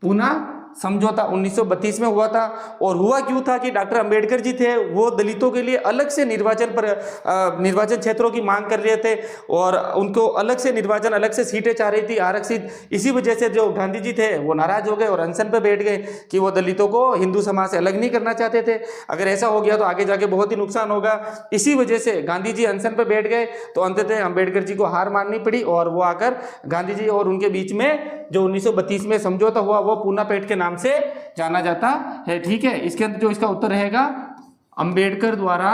पूना समझौता 1932 में हुआ था। और हुआ क्यों था कि डॉक्टर अंबेडकर जी थे, वो दलितों के लिए अलग से निर्वाचन क्षेत्रों की मांग कर रहे थे, और उनको अलग से निर्वाचन, अलग से सीटें चाह रही थी आरक्षित। इसी वजह से जो गांधी जी थे वो नाराज हो गए और अनशन पर बैठ गए कि वो दलितों को हिंदू समाज से अलग नहीं करना चाहते थे। अगर ऐसा हो गया तो आगे जाके बहुत ही नुकसान होगा। इसी वजह से गांधी जी अनशन पर बैठ गए, तो अंततः अंबेडकर जी को हार माननी पड़ी, और वो आकर गांधी जी और उनके बीच में जो 1932 में समझौता हुआ वो पूना पैक्ट के नाम से जाना जाता है, ठीक है। इसके अंदर जो इसका उत्तर रहेगा, अंबेडकर द्वारा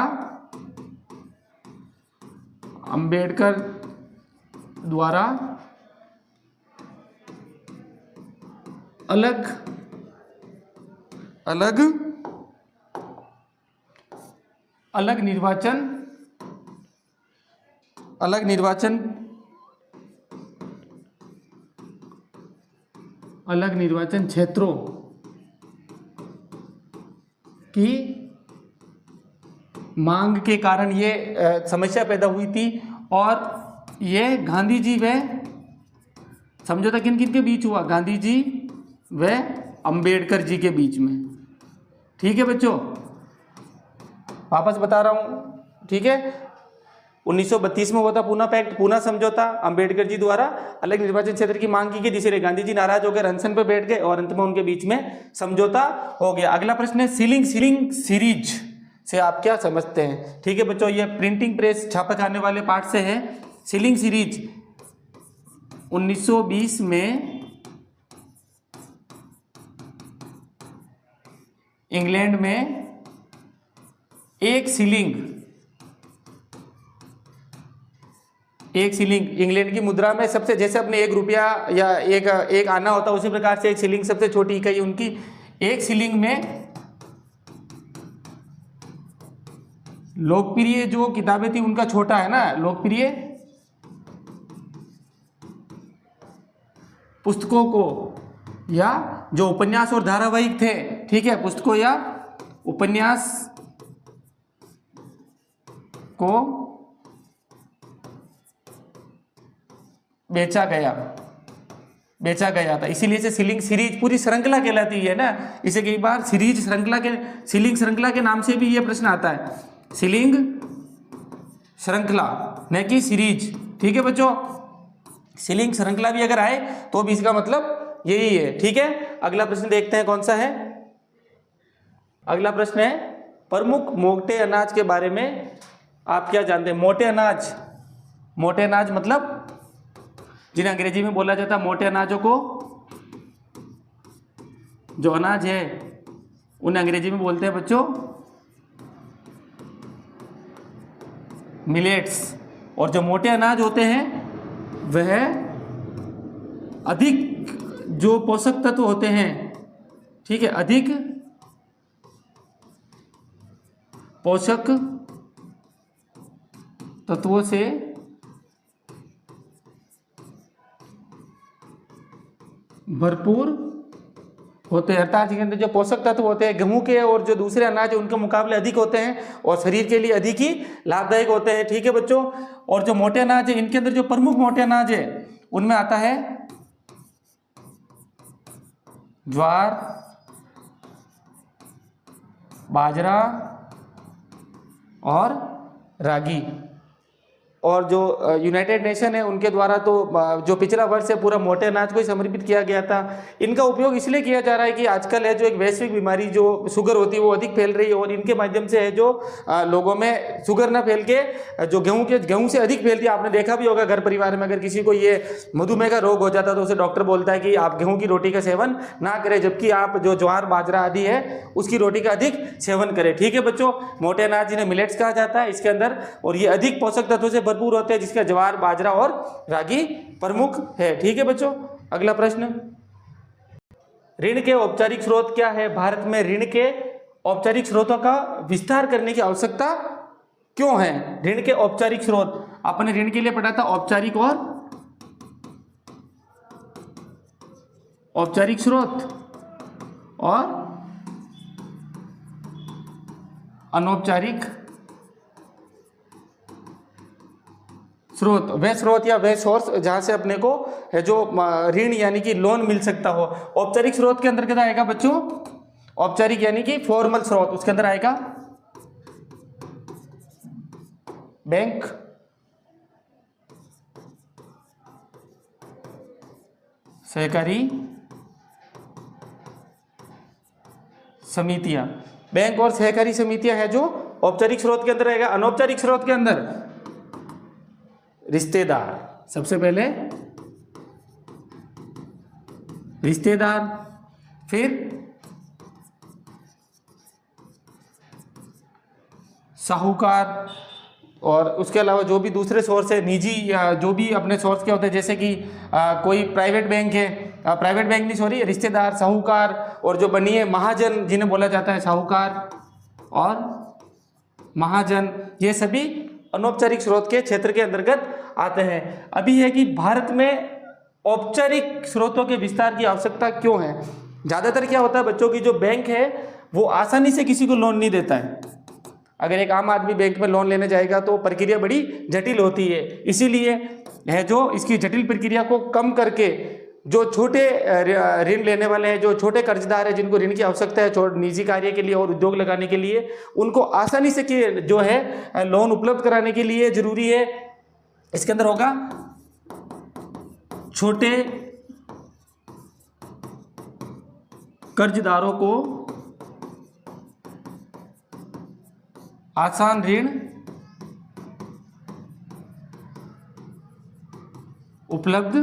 अलग निर्वाचन क्षेत्रों की मांग के कारण ये समस्या पैदा हुई थी। और ये गांधी जी व समझौता किन किन के बीच हुआ? गांधी जी व अंबेडकर जी के बीच में, ठीक है बच्चों। वापस बता रहा हूँ, ठीक है। 1932 में हुआ था पूना पैक्ट, पूना समझौता। अंबेडकर जी द्वारा अलग निर्वाचन क्षेत्र की मांग की गई, जिससे गांधी जी नाराज हो गए, अनशन पर बैठ गए, और अंत में उनके बीच में समझौता हो गया। अगला प्रश्न है से आप क्या समझते हैं? ठीक है बच्चों, ये प्रिंटिंग प्रेस छापा खाने वाले पार्ट से है। सीलिंग सीरीज 1920 में इंग्लैंड में एक सीलिंग इंग्लैंड की मुद्रा में सबसे, जैसे अपने 1 रुपया या एक आना होता है, उसी प्रकार से एक सीलिंग सबसे छोटी इकाई उनकी। एक सीलिंग में लोकप्रिय जो किताबें थी उनका छोटा है ना, लोकप्रिय पुस्तकों को या जो उपन्यास और धारावाहिक थे, ठीक है, पुस्तकों या उपन्यास को बेचा गया था, इसीलिए से सीलिंग सीरीज पूरी श्रृंखला कहलाती है ना। इसे कई बार सीरीज श्रृंखला के, सीलिंग श्रृंखला के नाम से भी ये प्रश्न आता है, सीलिंग श्रृंखला न कि सीरीज। ठीक है बच्चों, सीलिंग श्रृंखला भी अगर आए तो भी इसका मतलब यही है। ठीक है, अगला प्रश्न देखते हैं कौन सा है। अगला प्रश्न है, प्रमुख मोटे अनाज के बारे में आप क्या जानते हैं? मोटे अनाज मतलब जिन्हें अंग्रेजी में बोला जाता है मोटे अनाजों को, जो अनाज है उन्हें अंग्रेजी में बोलते हैं बच्चों मिलेट्स। और जो मोटे अनाज होते हैं वह अधिक जो पोषक तत्व होते हैं, ठीक है, अधिक पोषक तत्वों से भरपूर होते हैं। अर्थात इसके अंदर जो पोषक तत्व होते हैं गेहूं के और जो दूसरे अनाज है उनके मुकाबले अधिक होते हैं और शरीर के लिए अधिक ही लाभदायक होते हैं। ठीक है बच्चों, और जो मोटे अनाज है इनके अंदर जो प्रमुख मोटे अनाज है उनमें आता है ज्वार, बाजरा और रागी। और जो यूनाइटेड नेशन है उनके द्वारा तो जो पिछला वर्ष है पूरा मोटे अनाज को ही समर्पित किया गया था। इनका उपयोग इसलिए किया जा रहा है कि आजकल है जो एक वैश्विक बीमारी जो शुगर होती है वो अधिक फैल रही है और इनके माध्यम से है जो लोगों में शुगर ना फैल के जो गेहूं से अधिक फैलती है। आपने देखा भी होगा घर परिवार में अगर किसी को ये मधुमेह का रोग हो जाता है तो उसे डॉक्टर बोलता है कि आप गेहूं की रोटी का सेवन ना करें, जबकि आप जो ज्वार बाजरा आदि है उसकी रोटी का अधिक सेवन करें। ठीक है बच्चों, मोटे अनाज जिन्हें मिलेट्स कहा जाता है इसके अंदर, और ये अधिक पोषक तत्वों से भरपूर होते हैं जिसका ज्वार बाजरा और रागी प्रमुख है। ठीक है बच्चों, अगला प्रश्न, ऋण के औपचारिक स्रोत क्या है? भारत में ऋण के औपचारिक स्रोतों का विस्तार करने की आवश्यकता क्यों है? ऋण के औपचारिक स्रोत आपने ऋण के लिए पढ़ा था, औपचारिक स्रोत और अनौपचारिक स्रोत। वह स्रोत या वह सोर्स जहां से अपने को है जो ऋण यानी कि लोन मिल सकता हो। औपचारिक स्रोत के अंदर क्या आएगा बच्चों? औपचारिक यानी कि फॉर्मल स्रोत, उसके अंदर आएगा बैंक, सहकारी समितियां। बैंक और सहकारी समितियां है जो औपचारिक स्रोत के अंदर रहेगा। अनौपचारिक स्रोत के अंदर रिश्तेदार, सबसे पहले रिश्तेदार, फिर साहूकार, और उसके अलावा जो भी दूसरे सोर्स है निजी या जो भी अपने सोर्स के होते हैं, जैसे कि कोई प्राइवेट बैंक है, प्राइवेट बैंक नहीं सॉरी, रिश्तेदार, साहूकार, और जो बनी है महाजन जिन्हें बोला जाता है साहूकार और महाजन, ये सभी अनौपचारिक स्रोत के क्षेत्र के अंतर्गत आते हैं। अभी है कि भारत में औपचारिक स्रोतों के विस्तार की आवश्यकता क्यों है? ज़्यादातर क्या होता है बच्चों की जो बैंक है वो आसानी से किसी को लोन नहीं देता है। अगर एक आम आदमी बैंक में लोन लेने जाएगा तो प्रक्रिया बड़ी जटिल होती है, इसीलिए है जो इसकी जटिल प्रक्रिया को कम करके जो छोटे ऋण लेने वाले हैं, जो छोटे कर्जदार हैं जिनको ऋण की आवश्यकता है निजी कार्य के लिए और उद्योग लगाने के लिए, उनको आसानी से जो है लोन उपलब्ध कराने के लिए जरूरी है इसके अंदर होगा छोटे कर्जदारों को आसान ऋण उपलब्ध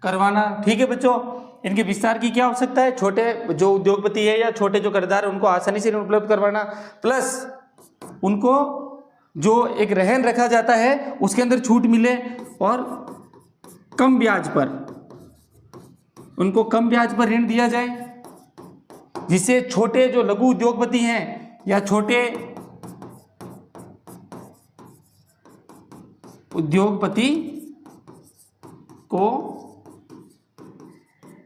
करवाना। ठीक है बच्चों, इनके विस्तार की क्या आवश्यकता है? छोटे जो उद्योगपति है या छोटे जो कर्जदार है उनको आसानी से ऋण उपलब्ध करवाना, प्लस उनको जो एक रहन रखा जाता है उसके अंदर छूट मिले और कम ब्याज पर, उनको कम ब्याज पर ऋण दिया जाए, जिससे छोटे जो लघु उद्योगपति हैं या छोटे उद्योगपति को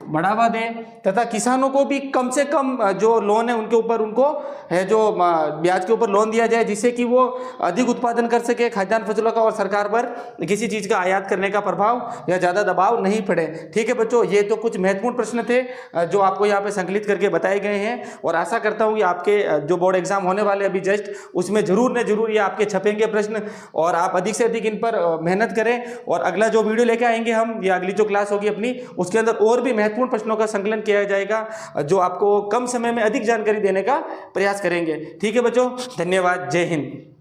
बढ़ावा दें तथा किसानों को भी कम से कम जो लोन है उनके ऊपर उनको है जो ब्याज के ऊपर लोन दिया जाए, जिससे कि वो अधिक उत्पादन कर सके खाद्यान्न फसलों का और सरकार पर किसी चीज़ का आयात करने का प्रभाव या ज़्यादा दबाव नहीं पड़े। ठीक है बच्चों, ये तो कुछ महत्वपूर्ण प्रश्न थे जो आपको यहाँ पे संकलित करके बताए गए हैं और आशा करता हूँ कि आपके जो बोर्ड एग्जाम होने वाले अभी जस्ट उसमें जरूर न जरूर ये आपके छपेंगे प्रश्न और आप अधिक से अधिक इन पर मेहनत करें। और अगला जो वीडियो लेकर आएंगे हम या अगली जो क्लास होगी अपनी उसके अंदर और भी महत्वपूर्ण प्रश्नों का संकलन किया जाएगा जो आपको कम समय में अधिक जानकारी देने का प्रयास करेंगे। ठीक है बच्चों, धन्यवाद, जय हिंद।